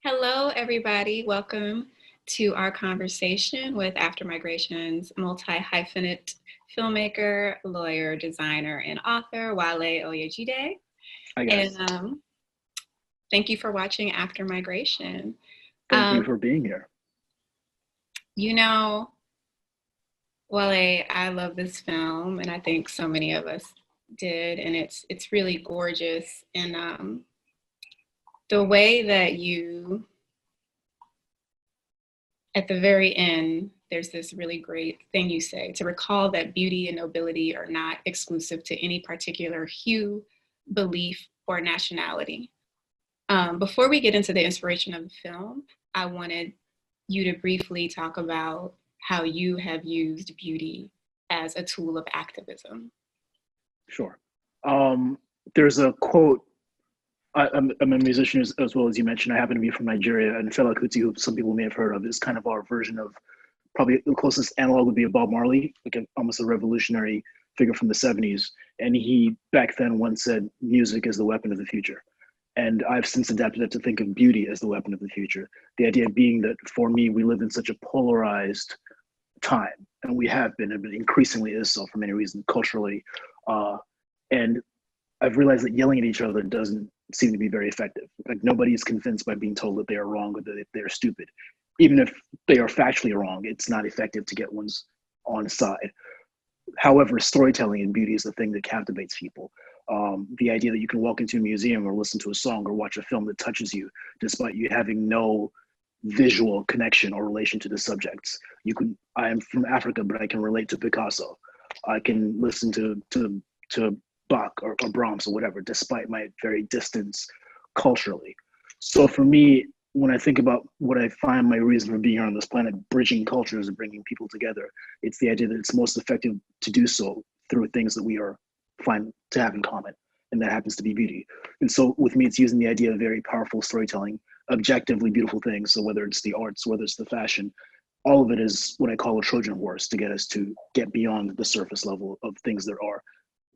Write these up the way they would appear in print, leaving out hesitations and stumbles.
Hello, everybody. Welcome to our conversation with After Migration's multi-hyphenate filmmaker, lawyer, designer, and author, Wale Oyejide. Hi And guys, thank you for watching After Migration. thank you Um, for being here. you know, Wale, I love this film, and I think so many of us did, and it's really gorgeous. And the way that you at the very end, there's this really great thing you say to recall that beauty and nobility are not exclusive to any particular hue, belief, or nationality. Before we get into the inspiration of the film, I wanted you to briefly talk about how you have used beauty as a tool of activism. Sure. Um, there's a quote. I'm a musician as well as you mentioned. I happen to be from Nigeria, and Fela Kuti, who some people may have heard of, is kind of our version of probably the closest analog would be a Bob Marley, like almost a revolutionary figure from the '70s. And he back then once said, "Music is the weapon of the future." And I've since adapted it to think of beauty as the weapon of the future. The idea being that for me, we live in such a polarized time, and we have been, and increasingly is so for many reasons culturally. Uh, and I've realized that yelling at each other doesn't seem to be very effective. Like nobody's convinced by being told that they are wrong or that they're stupid. Even if they are factually wrong, it's not effective to get one's on side. However, storytelling and beauty is the thing that captivates people. The idea that you can walk into a museum or listen to a song or watch a film that touches you, despite you having no visual connection or relation to the subjects. You can. I am from Africa, but I can relate to Picasso. I can listen to Bach or Brahms or whatever, despite my very distance culturally. So for me, when I think about what I find my reason for being here on this planet, bridging cultures and bringing people together, it's the idea that it's most effective to do so through things that we are find to have in common, and that happens to be beauty. And so with me, it's using the idea of very powerful storytelling, objectively beautiful things. So whether it's the arts, whether it's the fashion, all of it is what I call a Trojan horse to get us to get beyond the surface level of things that are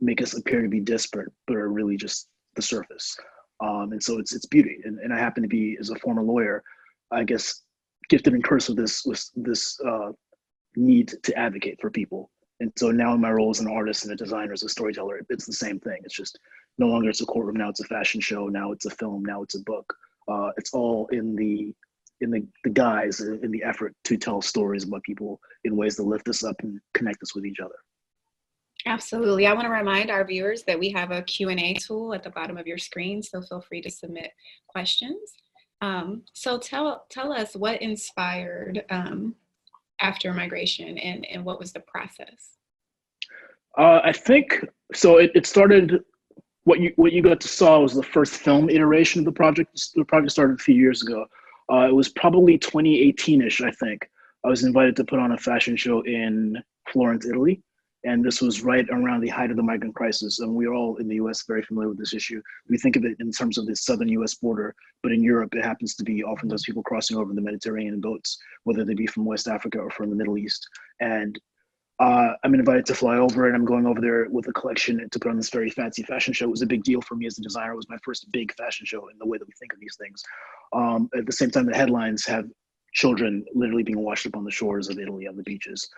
make us appear to be disparate, but are really just the surface. And so it's beauty. And I happen to be, as a former lawyer, I guess, gifted and cursed with this need to advocate for people. And so now in my role as an artist and a designer, as a storyteller, it's the same thing. It's just no longer it's a courtroom. Now it's a fashion show. Now it's a film. Now it's a book. It's all in the guise, in the effort to tell stories about people in ways that lift us up and connect us with each other. Absolutely. I want to remind our viewers that we have a Q&A tool at the bottom of your screen, so feel free to submit questions. So tell us what inspired After Migration and what was the process? I think so. It started. What you got to saw was the first film iteration of the project. The project started a few years ago. It was probably 2018ish, I think. I was invited to put on a fashion show in Florence, Italy, and this was right around the height of the migrant crisis. And we're all in the U.S. very familiar with this issue. We think of it in terms of the southern U.S. border, but in Europe, it happens to be oftentimes people crossing over the Mediterranean in boats, whether they be from West Africa or from the Middle East. And I'm invited to fly over, and I'm going over there with a collection to put on this very fancy fashion show. It was a big deal for me as a designer. It was my first big fashion show in the way that we think of these things. At the same time, the headlines have children literally being washed up on the shores of Italy on the beaches,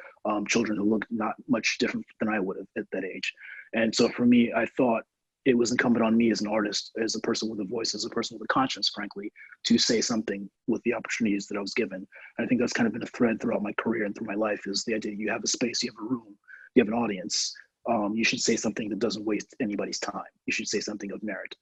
children who look not much different than I would have at that age. And so for me, I thought it was incumbent on me as an artist, as a person with a voice, as a person with a conscience, frankly, to say something with the opportunities that I was given. And I think that's kind of been a thread throughout my career and through my life, is the idea you have a space, you have a room, you have an audience. You should say something that doesn't waste anybody's time. You should say something of merit.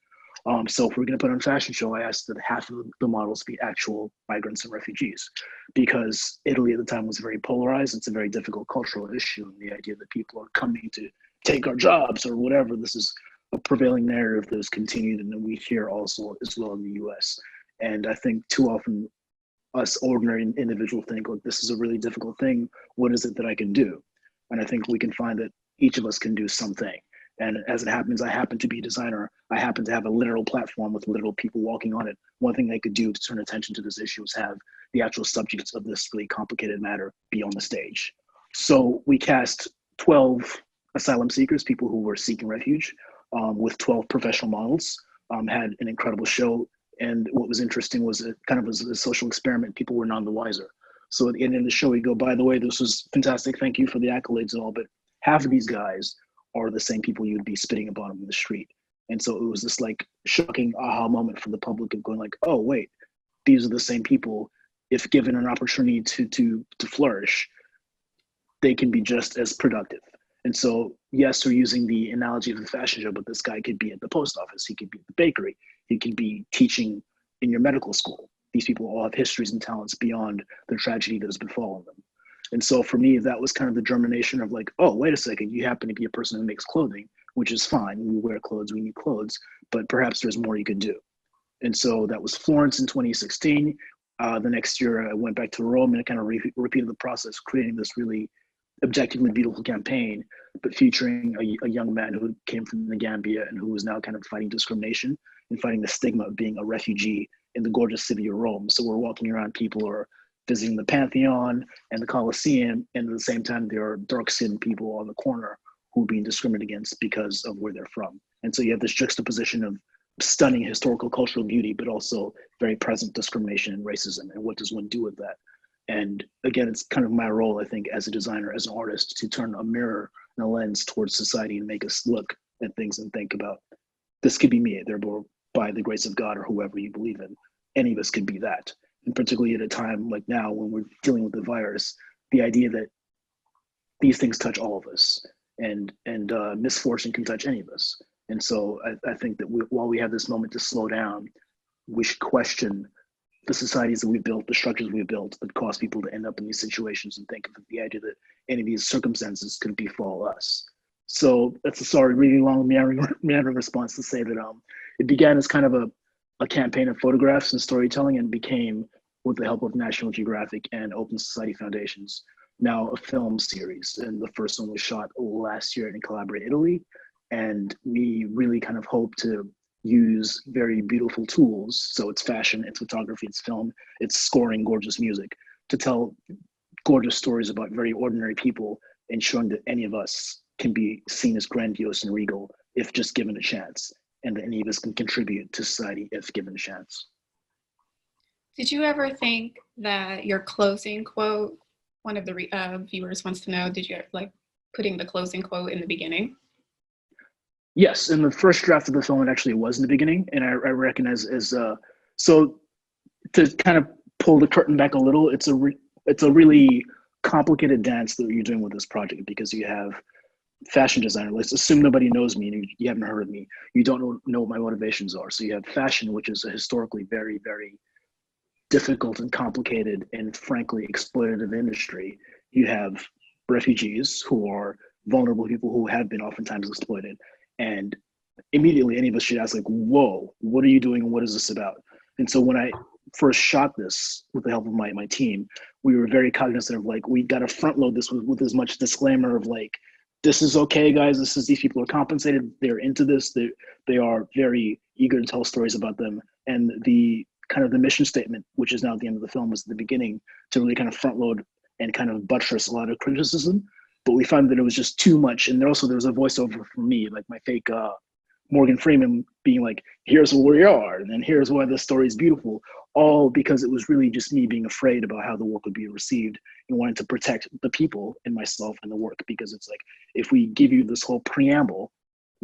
So if we're going to put on a fashion show, I asked that half of the models be actual migrants and refugees, because Italy at the time was very polarized. It's a very difficult cultural issue, and the idea that people are coming to take our jobs or whatever, this is a prevailing narrative that has continued, and that we hear also as well in the US. And I think too often us ordinary individuals think, look, this is a really difficult thing. What is it that I can do? And I think we can find that each of us can do something. And as it happens, I happen to be a designer. I happen to have a literal platform with literal people walking on it. One thing they could do to turn attention to this issue is have the actual subjects of this really complicated matter be on the stage. So we cast 12 asylum seekers, people who were seeking refuge, with 12 professional models, had an incredible show. And what was interesting was it kind of was a social experiment. People were none the wiser. So at the end of the show, we go, by the way, this was fantastic. Thank you for the accolades and all, but half of these guys are the same people you'd be spitting upon in the street. And so it was this like shocking aha moment for the public of going like, oh, wait, these are the same people. If given an opportunity to flourish, they can be just as productive. And so, yes, we're using the analogy of the fashion show, but this guy could be at the post office. He could be at the bakery. He could be teaching in your medical school. These people all have histories and talents beyond the tragedy that has befallen them. And so for me, that was kind of the germination of like, oh, wait a second, you happen to be a person who makes clothing, which is fine. We wear clothes, we need clothes, but perhaps there's more you could do. And so that was Florence in 2016. The next year, I went back to Rome and I kind of repeated the process, creating this really objectively beautiful campaign, but featuring a young man who came from the Gambia and who was now kind of fighting discrimination and fighting the stigma of being a refugee in the gorgeous city of Rome. So we're walking around, people are visiting the Pantheon and the Colosseum, and at the same time, there are dark-skinned people on the corner who are being discriminated against because of where they're from. And so you have this juxtaposition of stunning historical cultural beauty, but also very present discrimination and racism. And what does one do with that? And again, it's kind of my role, I think, as a designer, as an artist, to turn a mirror and a lens towards society and make us look at things and think about, this could be me, therefore, by the grace of God or whoever you believe in, any of us could be that. And particularly at a time like now when we're dealing with the virus, the idea that these things touch all of us, and misfortune can touch any of us. And so I think that while we have this moment to slow down, we should question the societies that we've built, the structures we've built that cause people to end up in these situations, and think of the idea that any of these circumstances could befall us. So that's a really long meandering response to say that it began as kind of a campaign of photographs and storytelling, and became, with the help of National Geographic and Open Society Foundations, now a film series. And the first one was shot last year in Calabria, Italy. And we really kind of hope to use very beautiful tools. So it's fashion, it's photography, it's film, it's scoring gorgeous music to tell gorgeous stories about very ordinary people, ensuring that any of us can be seen as grandiose and regal if just given a chance, and that any of us can contribute to society if given a chance. Did you ever think that your closing quote, one of the viewers wants to know, did you like putting the closing quote in the beginning? Yes, in the first draft of the film, it actually was in the beginning, and I recognize as so to kind of pull the curtain back a little. It's a really complicated dance that you're doing with this project, because you have fashion designer. Let's assume nobody knows me and you haven't heard of me. You don't know what my motivations are. So you have fashion, which is a historically very, very difficult and complicated and frankly exploitative industry. You have refugees, who are vulnerable people who have been oftentimes exploited. And immediately any of us should ask, like, whoa, what are you doing and what is this about? And so when I first shot this with the help of my team, we were very cognizant of like, we got to front load this with as much disclaimer of like, this is okay, guys. These people are compensated. They're into this. They are very eager to tell stories about them. And the kind of the mission statement, which is now at the end of the film, was the beginning to really kind of front load and kind of buttress a lot of criticism. But we found that it was just too much. And there was a voiceover from me, like my fake Morgan Freeman, being like, here's where we are, and then here's why the story is beautiful, all because it was really just me being afraid about how the work would be received and wanting to protect the people and myself and the work. Because it's like, if we give you this whole preamble,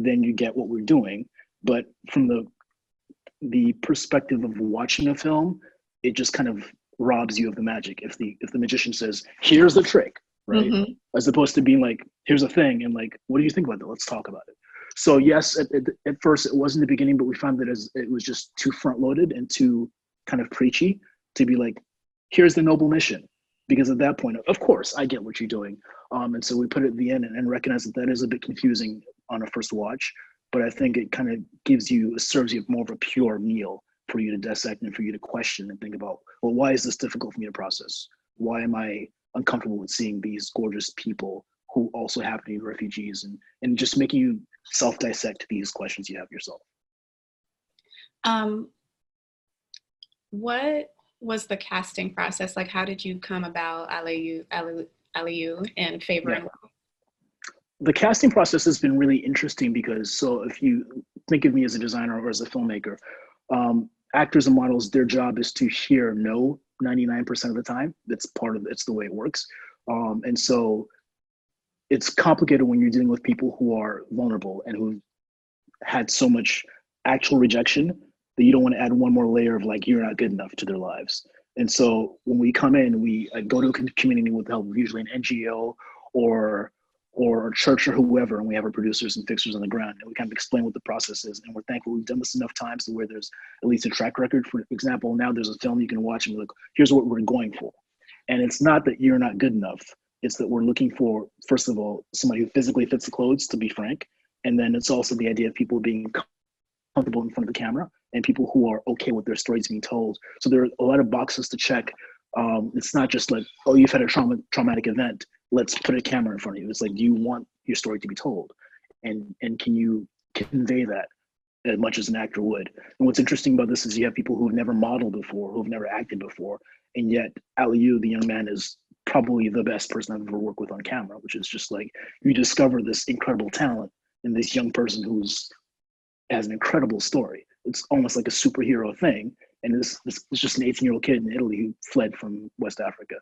then you get what we're doing. But from the perspective of watching a film, it just kind of robs you of the magic. If the magician says, here's the trick, right? Mm-hmm. As opposed to being like, here's a thing, and like, what do you think about that? Let's talk about it. So yes, at first it was in the beginning, but we found that it was just too front loaded and too kind of preachy to be like, here's the noble mission. Because at that point, of course, I get what you're doing. And so we put it at the end and recognize that is a bit confusing on a first watch, but I think it kind of serves you more of a pure meal for you to dissect and for you to question and think about, well, why is this difficult for me to process? Why am I uncomfortable with seeing these gorgeous people who also happen to be refugees, and just making you self-dissect these questions you have yourself. What was the casting process like? How did you come about Aliyu and Favor and Will? The casting process has been really interesting because, so if you think of me as a designer or as a filmmaker, actors and models, their job is to hear no 99% of the time. It's the way it works. And so it's complicated when you're dealing with people who are vulnerable and who had so much actual rejection that you don't want to add one more layer of like, you're not good enough to their lives. And so when we come in, we go to a community with the help of usually an NGO or a church or whoever, and we have our producers and fixers on the ground, and we kind of explain what the process is. And we're thankful we've done this enough times to where there's at least a track record. For example, now there's a film you can watch and be like, here's what we're going for. And it's not that you're not good enough. It's that we're looking for, first of all, somebody who physically fits the clothes, to be frank. And then it's also the idea of people being comfortable in front of the camera and people who are okay with their stories being told. So there are a lot of boxes to check. It's not just like, oh, you've had a traumatic event, let's put a camera in front of you. It's like, do you want your story to be told? And can you convey that as much as an actor would? And what's interesting about this is you have people who've never modeled before, who've never acted before, and yet Aliou, the young man, is probably the best person I've ever worked with on camera, which is just like, you discover this incredible talent in this young person who's has an incredible story. It's almost like a superhero thing. And this is just an 18-year-old kid in Italy who fled from West Africa.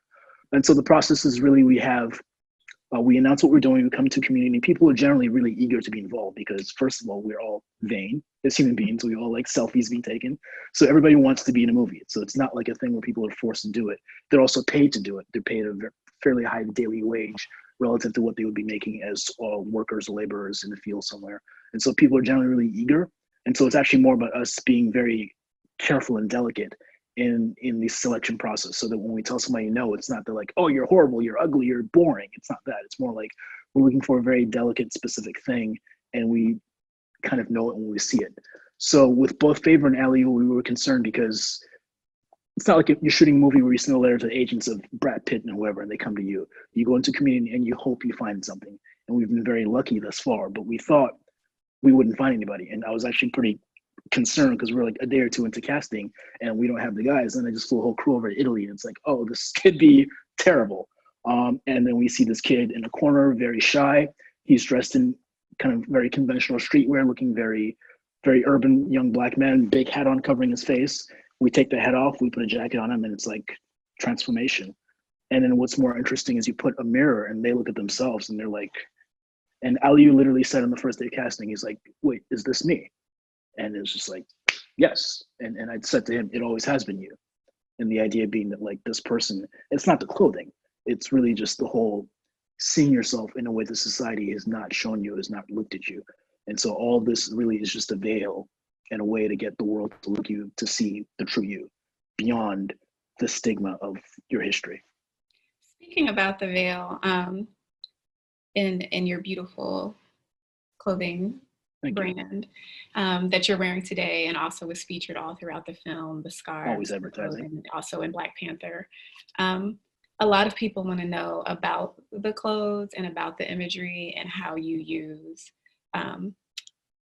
And so the process is really, we announce what we're doing, we come to community. People are generally really eager to be involved because, first of all, we're all vain as human beings. We all like selfies being taken. So everybody wants to be in a movie. So it's not like a thing where people are forced to do it. They're also paid to do it. They're paid a fairly high daily wage relative to what they would be making as workers or laborers in the field somewhere. And so people are generally really eager. And so it's actually more about us being very careful and delicate in the selection process, so that when we tell somebody no, it's not they're like, oh, you're horrible, you're ugly, you're boring. It's not that. It's more like we're looking for a very delicate, specific thing, and we kind of know it when we see it. So with both Favor and Aliou, we were concerned because it's not like you're shooting a movie where you send a letter to the agents of Brad Pitt and whoever, and they come to you. You go into community and you hope you find something. And we've been very lucky thus far, but we thought we wouldn't find anybody. And I was actually pretty concerned because we're like a day or two into casting and we don't have the guys. And I just flew a whole crew over to Italy and it's like, oh, this could be terrible. And then we see this kid in a corner, very shy. He's dressed in kind of very conventional streetwear, looking very, very urban young black man, big hat on covering his face. We take the hat off, we put a jacket on him, and it's like transformation. And then what's more interesting is you put a mirror and they look at themselves and they're like, and Aliou literally said on the first day of casting, he's like, wait, is this me? And it was just like, yes. And I'd said to him, it always has been you. And the idea being that like this person, it's not the clothing. It's really just the whole seeing yourself in a way that society has not shown you, has not looked at you. And so all this really is just a veil and a way to get the world to look at you, to see the true you beyond the stigma of your history. Speaking about the veil, in your beautiful clothing brand that you're wearing today, and also was featured all throughout the film, the scarves, always advertising, and also in Black Panther. A lot of people want to know about the clothes and about the imagery and how you use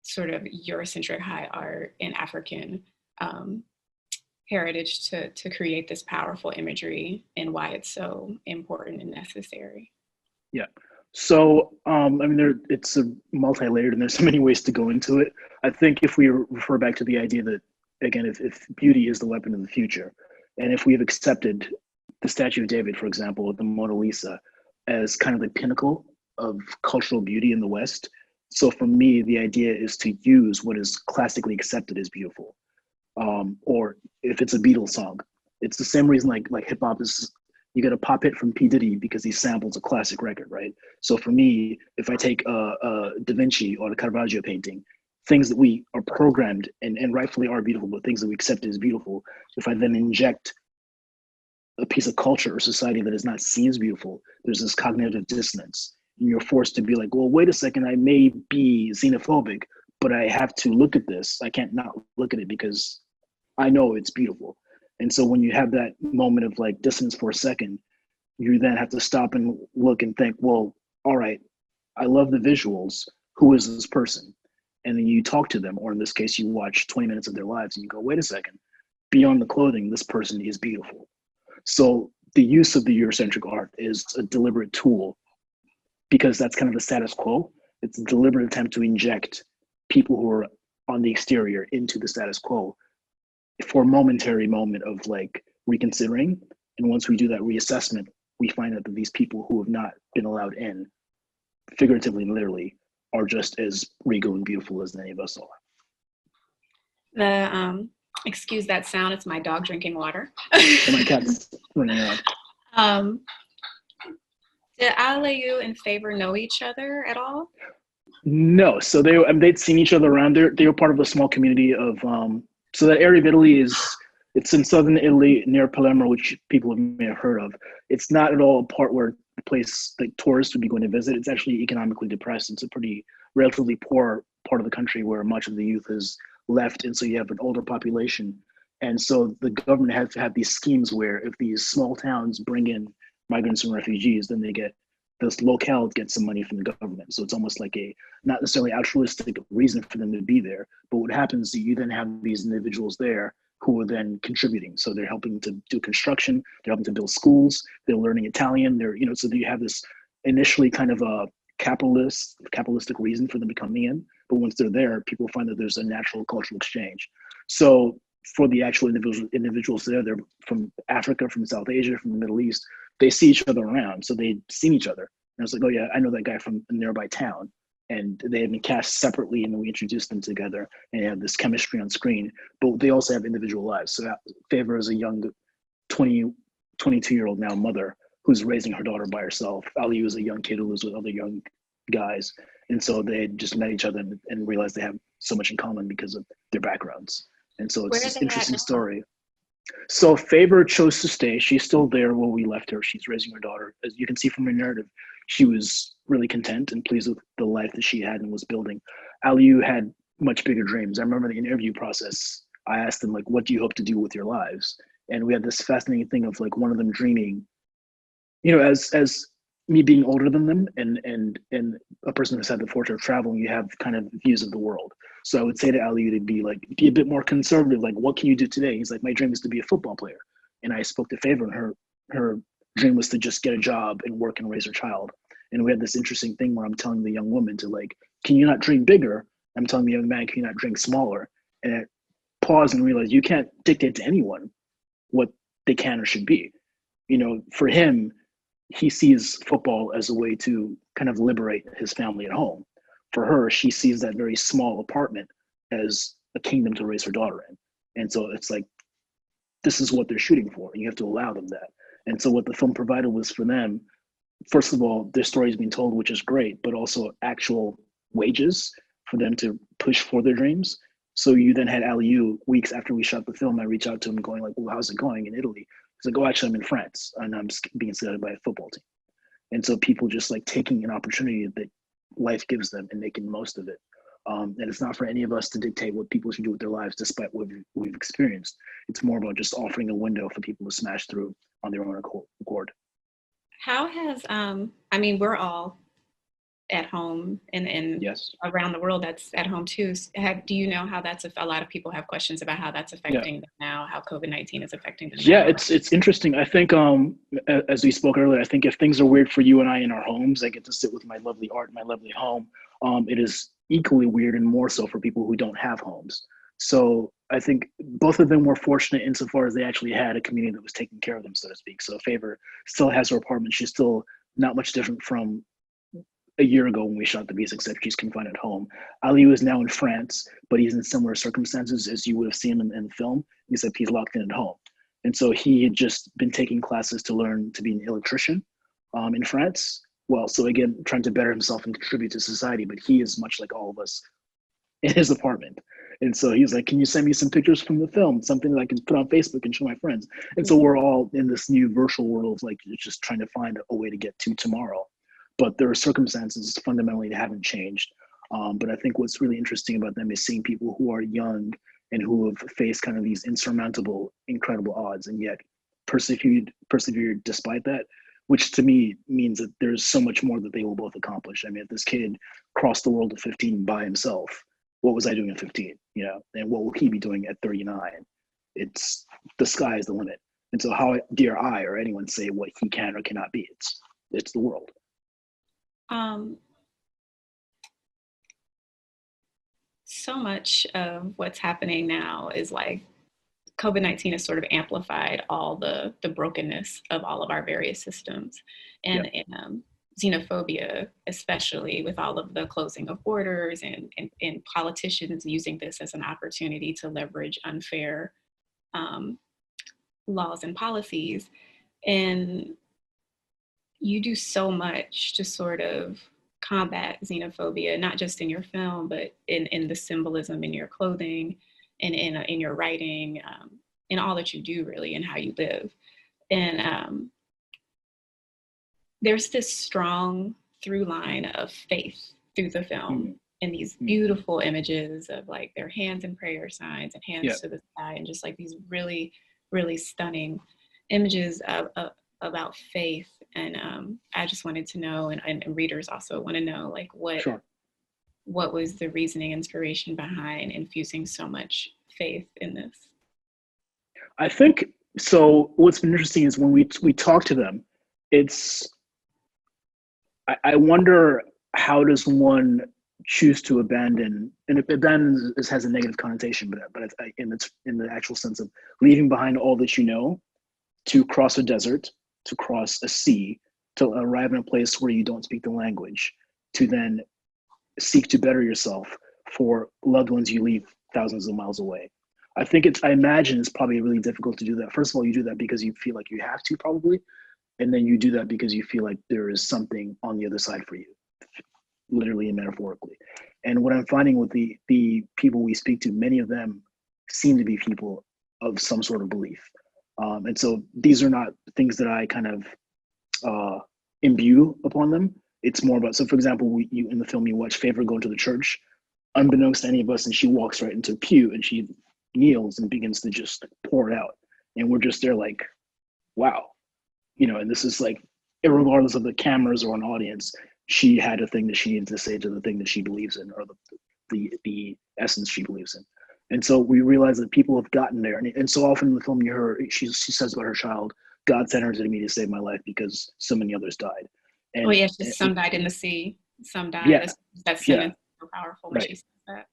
sort of Eurocentric high art and African heritage to create this powerful imagery, and why it's so important and necessary. Yeah. So, I mean, it's a multi-layered and there's so many ways to go into it. I think if we refer back to the idea that, again, if beauty is the weapon of the future, and if we've accepted the Statue of David, for example, with the Mona Lisa, as kind of the pinnacle of cultural beauty in the West. So for me, the idea is to use what is classically accepted as beautiful. Or if it's a Beatles song, it's the same reason like hip hop is, you get a pop hit from P. Diddy because he samples a classic record, right? So for me, if I take a Da Vinci or a Caravaggio painting, things that we are programmed and rightfully are beautiful, but things that we accept as beautiful, if I then inject a piece of culture or society that is not seen as beautiful, there's this cognitive dissonance. And you're forced to be like, well, wait a second, I may be xenophobic, but I have to look at this. I can't not look at it because I know it's beautiful. And so when you have that moment of like dissonance for a second, you then have to stop and look and think, well, all right, I love the visuals. Who is this person? And then you talk to them, or in this case, you watch 20 minutes of their lives and you go, wait a second, beyond the clothing, this person is beautiful. So the use of the Eurocentric art is a deliberate tool because that's kind of the status quo. It's a deliberate attempt to inject people who are on the exterior into the status quo for a momentary moment of like reconsidering. And once we do that reassessment, we find out that these people who have not been allowed in, figuratively and literally, are just as regal and beautiful as any of us are. Excuse that sound, it's my dog drinking water. And my cat's running around. Did Alayu and Favor know each other at all? No, so they'd seen each other around. They were part of a small community of so that area of Italy it's in southern Italy near Palermo, which people may have heard of. It's not at all a part where a place like tourists would be going to visit. It's actually economically depressed. It's a pretty relatively poor part of the country where much of the youth is left, and so you have an older population. And so the government has to have these schemes where if these small towns bring in migrants and refugees, then this locale gets some money from the government. So it's almost like a not necessarily altruistic reason for them to be there, but what happens is you then have these individuals there who are then contributing. So they're helping to do construction, they're helping to build schools, they're learning Italian, so you have this initially kind of a capitalistic reason for them coming in, but once they're there, people find that there's a natural cultural exchange. So for the actual individuals there, they're from Africa, from South Asia, from the Middle East, they see each other around, so they'd seen each other. And I was like, oh yeah, I know that guy from a nearby town. And they had been cast separately, and then we introduced them together and have this chemistry on screen, but they also have individual lives. So Favor is a young 22-year-old now mother who's raising her daughter by herself. Ali is a young kid who lives with other young guys. And so they just met each other and realized they have so much in common because of their backgrounds. And so it's an interesting story. So Favor chose to stay. She's still there where we left her. She's raising her daughter. As you can see from her narrative, she was really content and pleased with the life that she had and was building. Aliu had much bigger dreams. I remember the interview process. I asked them, like, what do you hope to do with your lives? And we had this fascinating thing of like one of them dreaming, as me being older than them and a person who's had the fortune of traveling, you have kind of views of the world. So I would say to Aliu to be a bit more conservative. Like, what can you do today? He's like, my dream is to be a football player. And I spoke to Favor, and her dream was to just get a job and work and raise her child. And we had this interesting thing where I'm telling the young woman to like, can you not dream bigger? I'm telling the young man, can you not dream smaller? And I pause and realize you can't dictate to anyone what they can or should be. For him, he sees football as a way to kind of liberate his family at home. For her, she sees that very small apartment as a kingdom to raise her daughter in. And so it's like, this is what they're shooting for. You have to allow them that. And so what the film provided was for them, first of all, their story is being told, which is great, but also actual wages for them to push for their dreams. So you then had Aliu, weeks after we shot the film, I reached out to him going like, well, how's it going in Italy? He's like, oh, actually, I'm in France and I'm being scouted by a football team. And so people just like taking an opportunity that life gives them and making the most of it. And it's not for any of us to dictate what people should do with their lives, despite what we've experienced. It's more about just offering a window for people to smash through on their own accord. How has, we're all at home and yes, around the world that's at home too. Do you know how a lot of people have questions about how that's affecting them now, how COVID-19 is affecting them now? It's interesting. I think as we spoke earlier, I think if things are weird for you and I in our homes, I get to sit with my lovely art in my lovely home. It is equally weird and more so for people who don't have homes. So I think both of them were fortunate insofar as they actually had a community that was taking care of them, so to speak. So Favor still has her apartment. She's still not much different from a year ago when we shot the piece, except she's confined at home. Aliu is now in France, but he's in similar circumstances as you would have seen him in the film, except he's locked in at home. And so he had just been taking classes to learn to be an electrician in France. Well, so again, trying to better himself and contribute to society, but he is much like all of us in his apartment. And so he's like, can you send me some pictures from the film, something that I can put on Facebook and show my friends? And so we're all in this new virtual world of like just trying to find a way to get to tomorrow. But there are circumstances fundamentally that haven't changed. But I think what's really interesting about them is seeing people who are young and who have faced kind of these insurmountable, incredible odds and yet persevered despite that, which to me means that there's so much more that they will both accomplish. I mean, if this kid crossed the world at 15 by himself, what was I doing at 15? And what will he be doing at 39? It's the sky is the limit. And so how dare I or anyone say what he can or cannot be? It's the world. So much of what's happening now is like COVID-19 has sort of amplified all the brokenness of all of our various systems, and, Yeah. and xenophobia, especially with all of the closing of borders and politicians using this as an opportunity to leverage unfair laws and policies. And you do so much to sort of combat xenophobia, not just in your film, but in the symbolism in your clothing and in your writing, in all that you do really, and how you live. And there's this strong through line of faith through the film, and these beautiful images of like their hands in prayer signs and hands to the sky, and just like these really, really stunning images about faith. And I just wanted to know, and readers also want to know, like what was the reasoning, inspiration behind infusing so much faith in this? I think so. What's been interesting is when we talk to them, it's I wonder, how does one choose to abandon, and abandon has a negative connotation, but it's in the actual sense of leaving behind all that you know to cross a desert, to cross a sea, to arrive in a place where you don't speak the language, to then seek to better yourself for loved ones you leave thousands of miles away. I imagine it's probably really difficult to do that. First of all, you do that because you feel like you have to, probably. And then you do that because you feel like there is something on the other side for you, literally and metaphorically. And what I'm finding with the people we speak to, many of them seem to be people of some sort of belief. And so these are not things that I kind of imbue upon them. It's more about, so for example, you in the film, you watch Favor go into the church, unbeknownst to any of us, and she walks right into a pew and she kneels and begins to just pour it out. And we're just there like, wow. And this is like, irregardless of the cameras or an audience, she had a thing that she needed to say to the thing that she believes in, or the essence she believes in. And so we realize that people have gotten there. And so often in the film, you hear she says about her child, God sent her to me to save my life because so many others died. And yes, some died in the sea, some died. Yeah, that sentence is so powerful when right. she says that.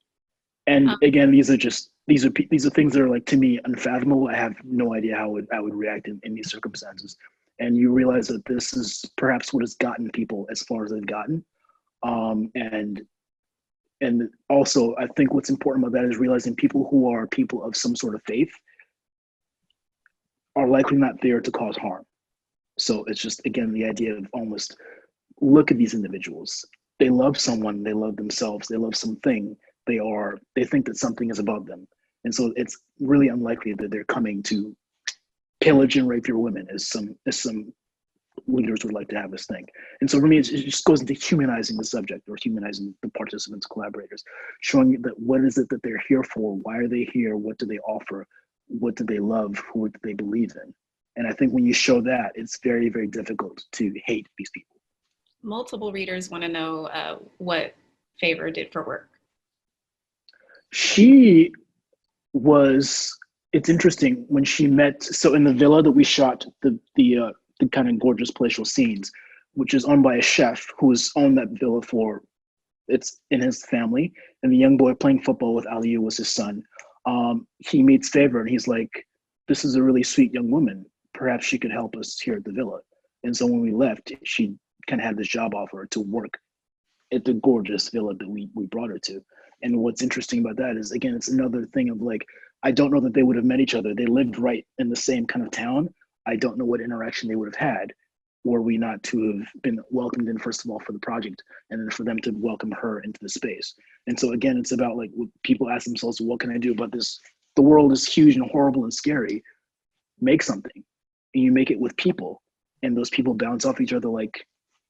And again, these are things that are, like, to me, unfathomable. I have no idea how I would react in these circumstances. And you realize that this is perhaps what has gotten people as far as they've gotten. And also, I think what's important about that is realizing people who are people of some sort of faith are likely not there to cause harm. So it's just, again, the idea of almost, look at these individuals. They love someone, they love themselves, they love something. They think that something is above them. And so it's really unlikely that they're coming to pillage and rape your women, as some leaders would like to have us think. And so for me, it just goes into humanizing the subject, or humanizing the participants, collaborators, showing that what is it that they're here for, why are they here, what do they offer, what do they love, who do they believe in. And I think when you show that, it's very, very difficult to hate these people. Multiple readers want to know what Favor did for work. It's interesting when she met, so in the villa that we shot the kind of gorgeous palatial scenes, which is owned by a chef who has owned that villa it's in his family, and the young boy playing football with Aliyu was his son. He meets Favor and he's like, this is a really sweet young woman. Perhaps she could help us here at the villa. And so when we left, she kind of had this job offer to work at the gorgeous villa that we brought her to. And what's interesting about that is, again, it's another thing of like, I don't know that they would have met each other. They lived right in the same kind of town. I don't know what interaction they would have had were we not to have been welcomed in, first of all, for the project, and then for them to welcome her into the space. And so again, it's about, like, people ask themselves, what can I do about this? The world is huge and horrible and scary. Make something, and you make it with people, and those people bounce off each other like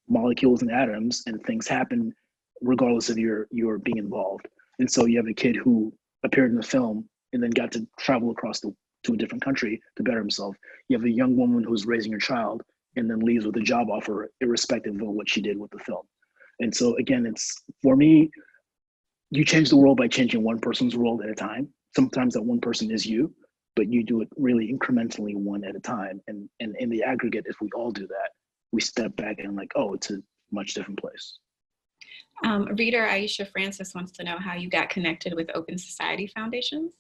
molecules and atoms, and things happen regardless of your being involved. And so you have a kid who appeared in the film and then got to travel across to a different country to better himself. You have a young woman who's raising her child and then leaves with a job offer, irrespective of what she did with the film. And so again, it's, for me, you change the world by changing one person's world at a time. Sometimes that one person is you, but you do it really incrementally, one at a time. And in the aggregate, if we all do that, we step back and like, oh, it's a much different place. Reader Aisha Francis wants to know how you got connected with Open Society Foundations.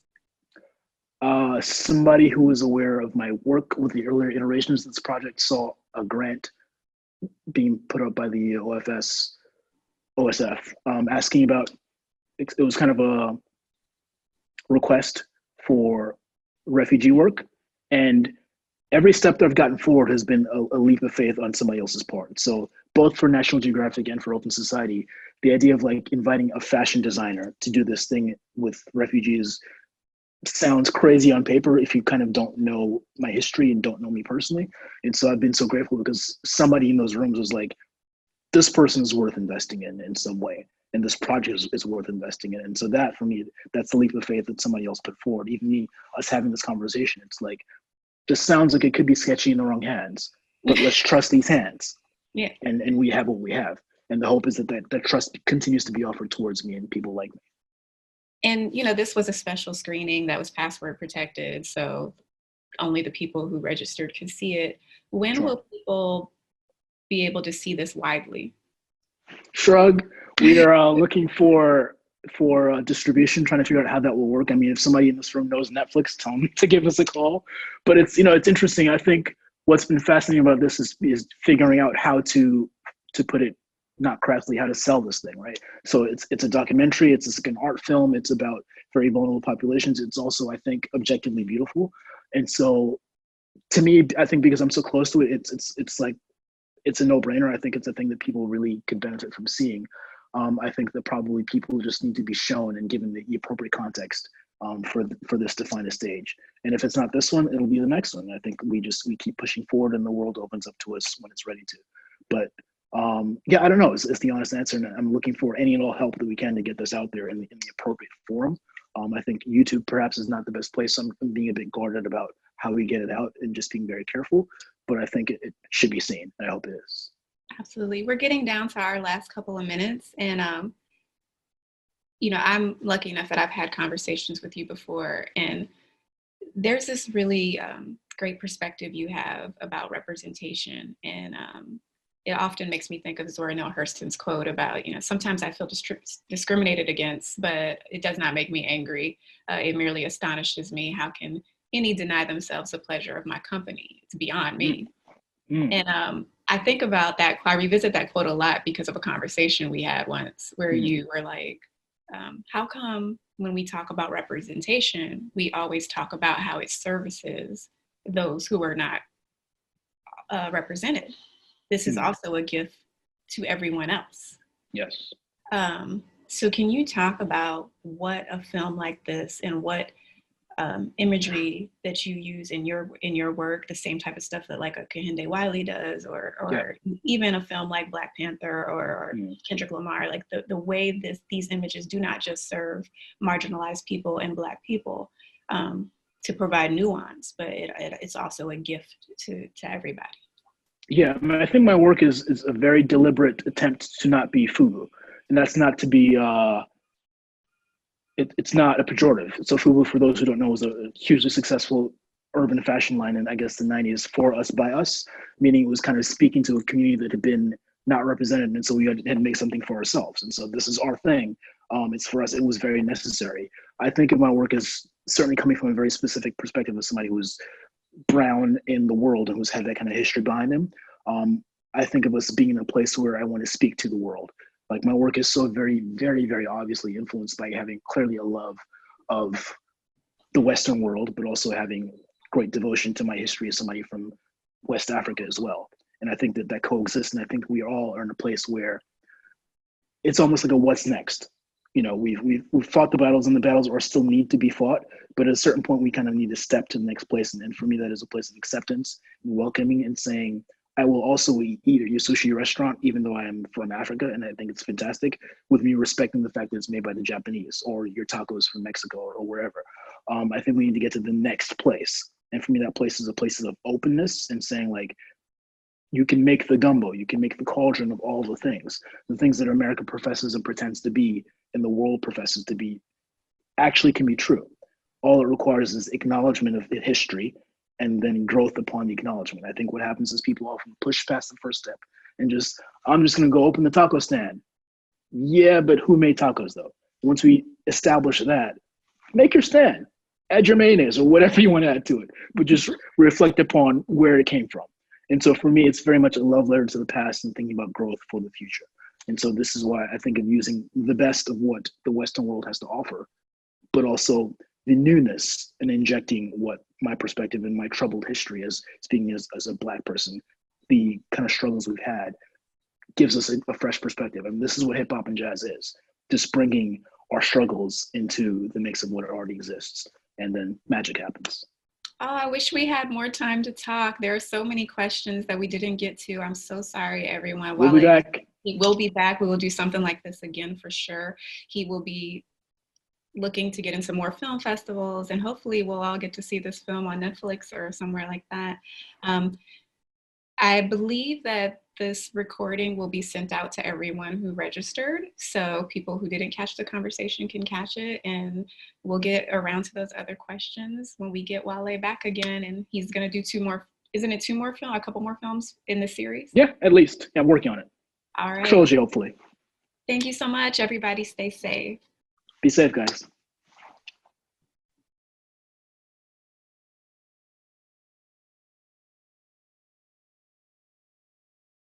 Somebody who was aware of my work with the earlier iterations of this project saw a grant being put up by the OSF, asking about, it was kind of a request for refugee work. And every step that I've gotten forward has been a leap of faith on somebody else's part. So both for National Geographic and for Open Society, the idea of like inviting a fashion designer to do this thing with refugees sounds crazy on paper if you kind of don't know my history and don't know me personally. And so I've been so grateful because somebody in those rooms was like, this person is worth investing in some way. And this project is worth investing in. And so that for me, that's the leap of faith that somebody else put forward. Even me, us having this conversation, it's like, this sounds like it could be sketchy in the wrong hands, but let's trust these hands. Yeah. And we have what we have. And the hope is that trust continues to be offered towards me and people like me. And, this was a special screening that was password protected. So only the people who registered could see it. When will people be able to see this widely? Shrug. We are looking for distribution, trying to figure out how that will work. I mean, if somebody in this room knows Netflix, tell them to give us a call. But it's interesting. I think what's been fascinating about this is figuring out how to put it, not craftily, how to sell this thing, right? So it's a documentary. It's like an art film. It's about very vulnerable populations. It's also, I think, objectively beautiful. And so, to me, I think because I'm so close to it, it's like, it's a no-brainer. I think it's a thing that people really could benefit from seeing. I think that probably people just need to be shown and given the appropriate context for this to find a stage. And if it's not this one, it'll be the next one. I think we keep pushing forward, and the world opens up to us when it's ready to. But yeah, I don't know. It's the honest answer, and I'm looking for any and all help that we can to get this out there in the appropriate forum. I think YouTube perhaps is not the best place. I'm being a bit guarded about how we get it out and just being very careful. But I think it should be seen. I hope it is. Absolutely. We're getting down to our last couple of minutes. And, I'm lucky enough that I've had conversations with you before. And there's this really great perspective you have about representation. And it often makes me think of Zora Neale Hurston's quote about, sometimes I feel discriminated against, but it does not make me angry. It merely astonishes me. How can any deny themselves the pleasure of my company? It's beyond me. And I think about that. I revisit that quote a lot because of a conversation we had once where you were like, how come when we talk about representation, we always talk about how it services those who are not represented? This is also a gift to everyone else. Yes. So can you talk about what a film like this and what imagery that you use in your work, the same type of stuff that like a Kehinde Wiley does, or even a film like Black Panther or Kendrick Lamar, like the way these images do not just serve marginalized people and Black people to provide nuance, but it's also a gift to everybody. Yeah, I think my work is a very deliberate attempt to not be FUBU, and that's not to be. It's not a pejorative. So FUBU, for those who don't know, was a hugely successful urban fashion line in, I guess, the 90s, for us, by us, meaning it was kind of speaking to a community that had been not represented. And so we had to make something for ourselves. And so this is our thing. It's for us. It was very necessary. I think of my work as certainly coming from a very specific perspective of somebody who's brown in the world and who's had that kind of history behind them. I think of us being in a place where I want to speak to the world. Like my work is so very, very, very obviously influenced by having clearly a love of the Western world, but also having great devotion to my history as somebody from West Africa as well. And I think that coexists. And I think we all are in a place where it's almost like a what's next. We've fought the battles, and the battles are still need to be fought. But at a certain point, we kind of need to step to the next place. And for me, that is a place of acceptance and welcoming and saying, I will also eat at your sushi restaurant, even though I am from Africa, and I think it's fantastic, with me respecting the fact that it's made by the Japanese, or your tacos from Mexico, or wherever. I think we need to get to the next place. And for me, that place is a place of openness and saying, like, you can make the gumbo, you can make the cauldron of all the things that America professes and pretends to be, and the world professes to be, actually can be true. All it requires is acknowledgement of history, and then growth upon the acknowledgement. I think what happens is people often push past the first step and I'm just going to go open the taco stand. Yeah, but who made tacos though? Once we establish that, make your stand. add your mayonnaise or whatever you want to add to it, but just reflect upon where it came from. And so for me, it's very much a love letter to the past and thinking about growth for the future. And so this is why I think of using the best of what the Western world has to offer, but also the newness and injecting what my perspective and my troubled history as speaking as a Black person, the kind of struggles we've had gives us a fresh perspective. And this is what hip hop and jazz is, just bringing our struggles into the mix of what already exists. And then magic happens. Oh, I wish we had more time to talk. There are so many questions that we didn't get to. I'm so sorry, everyone. We'll be back. He will be back. We will do something like this again for sure. He will be looking to get into more film festivals, and hopefully we'll all get to see this film on Netflix or somewhere like that. I believe that this recording will be sent out to everyone who registered, so people who didn't catch the conversation can catch it, and we'll get around to those other questions when we get Wale back again. And he's going to do two more, isn't it two more films, a couple more films in the series? Yeah, at least. Yeah, I'm working on it. All right. Trilogy, hopefully. Thank you so much, everybody. Stay safe. Be safe, guys.